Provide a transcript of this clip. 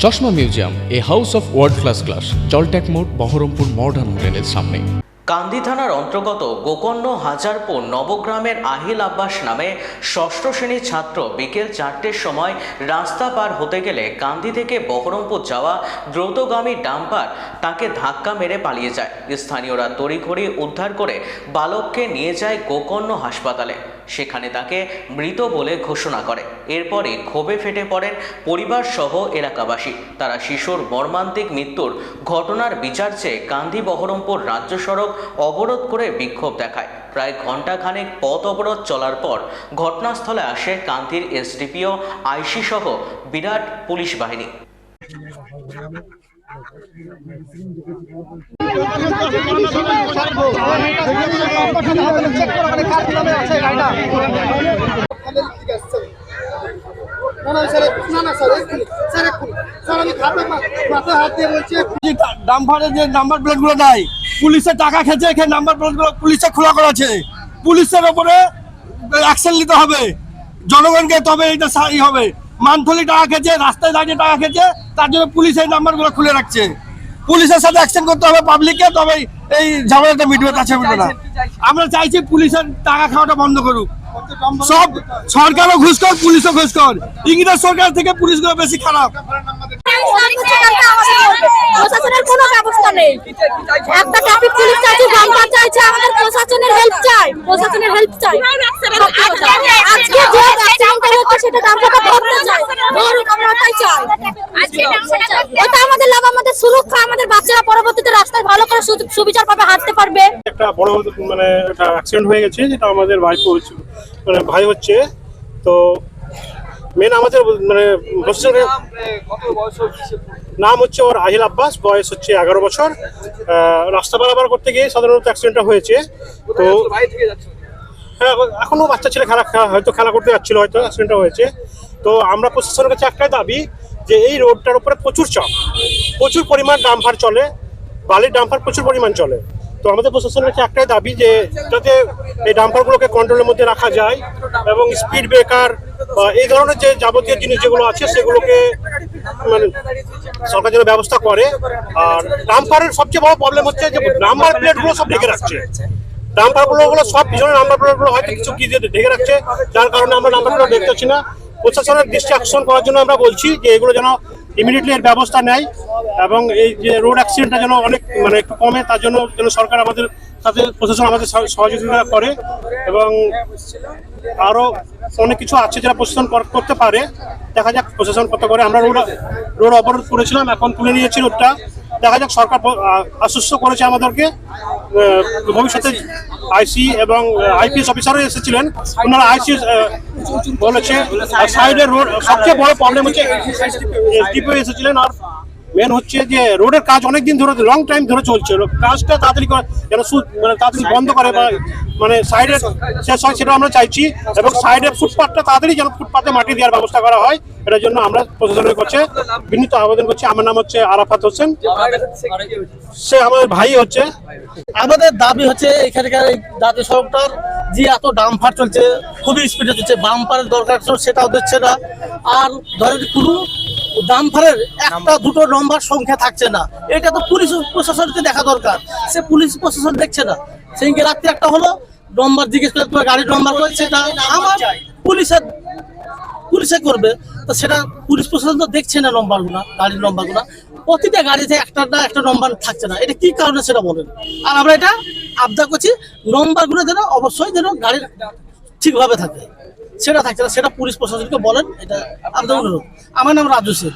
চশমা museum, a house of world class, জলট্যাক মোড়, বহরমপুর মডার্ন হোটেলের সামনে। কান্দি থানার অন্তর্গত গোকর্ণ হাজারপুর নবগ্রামের আহিল আব্বাস নামে ষষ্ঠ শ্রেণীর ছাত্র বিকেল 4টের সময় রাস্তা পার হতে গেলে কান্দি থেকে বহরমপুর যাওয়া দ্রুতগামী ডাম্পার তাকে ধাক্কা মেরে পালিয়ে যায়। স্থানীয়রা তড়িঘড়ি উদ্ধার করে বালককে নিয়ে যায় গোকর্ণ হাসপাতালে। সেখানে তাকে মৃত বলে ঘোষণা করে। এরপরে ক্ষোভে ফেটে পড়েন পরিবার সহ এলাকাবাসী। তারা শিশুর মর্মান্তিক মৃত্যুর ঘটনার বিচার চেয়ে কান্দি বহরমপুর রাজ্য সড়ক অবরোধ করে বিক্ষোভ দেখায়। প্রায় ঘণ্টাখানেক পথ অবরোধ চলার পর ঘটনাস্থলে আসে কান্দির এসডিপিও, আইসি সহ বিরাট পুলিশ বাহিনী। ডাম্পারে যে নাম্বার প্লেট গুলো নাই, পুলিশের টাকা খেয়েছে, এখানে নাম্বার প্লেট গুলো পুলিশে খোলা করেছে। পুলিশের ওপরে অ্যাকশন নিতে হবে জনগণকে, তবে এটা হবে। মান্থলি টাকা খেয়েছে, রাস্তায় দাঁড়িয়ে টাকা খেয়েছে, তার জন্য পুলিশ এই নাম্বার গুলো খুলে রাখছে। পুলিশের সাথে অ্যাকশন করতে হবে পাবলিককে, তবে এই ঝামেলাটা মিটবে, তাছে মিটবে না। আমরা চাইছি পুলিশের টাকা খাওয়াটা বন্ধ করুক। সব সরকারও ঘুষখোর, পুলিশও ঘুষখোর। ইংরেজ সরকার থেকে পুলিশগুলো বেশি খারাপ। প্রশাসনের কোনো ব্যবস্থা নেই। একটা ট্রাফিক পুলিশ চাইছে, ডাম্পার চাইছে, আমাদের প্রশাসনের হেল্প চাই, প্রশাসনের হেল্প চাই। আজকে যে অ্যাক্সিডেন্ট হচ্ছে সেটা ডাম্পারটা ধরতে চাই, ধরুক, আমরা ওটাই চাই। ওটা আমাদের লাভ, আমাদের সুরক্ষা, আমাদের বাচ্চারা পরবর্তীতে রাস্তায় ভালো করে সুবিচার পাবে, হাঁটতে পারবে। একটা বড় মানে একটা অ্যাক্সিডেন্ট হয়ে গেছে, যেটা আমাদের ভাই হচ্ছে। তো মেন আমাদের মানে নাম হচ্ছে ওর আহিল আব্বাস, বয়স হচ্ছে 11 বছর। রাস্তা পারাপার করতে গিয়ে সাধারণত অ্যাক্সিডেন্টটা হয়েছে। তো হ্যাঁ, এখনো বাচ্চা ছেলে হয়তো খেলা করতে যাচ্ছিল, হয়তো অ্যাক্সিডেন্টটা হয়েছে। তো আমরা প্রশাসনের কাছে একটাই দাবি যে এই রোডটার উপরে প্রচুর চাপ, প্রচুর পরিমাণ ডাম্পার চলে, বালির ডাম্পার প্রচুর পরিমাণ চলে। তো আমাদের প্রশাসনের কাছে একটাই দাবি যে যাতে এই ডাম্পারগুলোকে কন্ট্রোলের মধ্যে রাখা যায় এবং স্পিড ব্রেকার বা এই ধরনের যে যাবতীয় জিনিস যেগুলো আছে সেগুলোকে মানে সরকার যেন ব্যবস্থা করে। আর ডাম্পারের সবচেয়ে বড় প্রবলেম হচ্ছে যে নাম্বার প্লেটগুলো সব ঢেকে রাখছে। ডাম্পারগুলো সব পিছনে নাম্বার প্লেটগুলো হয়তো কিছু কি দিয়ে ঢেকে রাখছে, যার কারণে আমরা নাম্বার প্লেট দেখতে পাচ্ছি না। প্রশাসনের দৃষ্টি আকর্ষণ করার জন্য আমরা বলছি যে এগুলো যেন ইমিডিয়েটলি এর ব্যবস্থা নেয় এবং এই যে রোড অ্যাক্সিডেন্টটা যেন অনেক মানে একটু কমে, তার জন্য যেন সরকার আমাদের সাথে, প্রশাসন আমাদের সহযোগিতা করে। এবং আরও অনেক কিছু আছে যারা প্রশাসন করতে পারে, দেখা যাক প্রশাসন কত করে। আমরা রোড অবরোধ করেছিলাম, এখন তুলে নিয়েছি রোডটা। দেখা যাক, সরকার আশ্বস্ত করেছে আমাদেরকে। ভবিষ্যতে আইসি এবং আইপিএস অফিসারও এসেছিলেন, ওনারা আইসি বলেছে। আর সাইডের রোড সবচেয়ে বড় প্রবলেম হচ্ছে এসডিপিও এসেছিলেন। আর মেন হচ্ছে যে রোডের কাজ অনেকদিন ধরে, লং টাইম ধরে চলছে। কাজটা তাড়াতাড়ি যেন মানে তাড়াতাড়ি বন্ধ করে বা মানে সাইডে শেষ হয়, সেটা আমরা চাইছি। এবং সাইডের ফুটপাথটা তাড়াতাড়ি যেন ফুটপাথে মাটি দেওয়ার ব্যবস্থা করা হয়, এটার জন্য আমরা প্রশাসনের কাছে বিনীত আবেদন করছি। আমার নাম হচ্ছে আরাফাত হোসেন, সে আমাদের ভাই হচ্ছে। আমাদের দাবি হচ্ছে এখানকার জাতীয় সড়কটার যে এত ডাম্পার চলছে, খুবই স্পিডে চলছে, বাম্পারের দরকার সেটাও দিচ্ছে না। আর ধরেন কোনো ডাম্পারের একটা দুটো নম্বর সংখ্যা থাকছে না, এটা তো পুলিশ প্রশাসনকে দেখা দরকার। সে পুলিশ প্রশাসন দেখছে না। সেদিনকে রাত্রে একটা হলো নম্বর জিজ্ঞেস করে, তোমার গাড়ির নম্বর করে, সেটা আমার পুলিশে করবে। তো সেটা পুলিশ প্রশাসন তো দেখছে না নম্বরগুলো, গাড়ির নম্বরগুলো। প্রতিটা গাড়িতে একটা নম্বর থাকছে না, এটা কি কারণে সেটা বলেন। আর আমরা এটা আবদার করছি, নম্বরগুলো যেন অবশ্যই যেন গাড়ির ঠিকভাবে থাকে, সেটা থাকছে না, সেটা পুলিশ প্রশাসনকে বলেন। এটা আবদার অনুরোধ। আমার নাম রাজু সিং।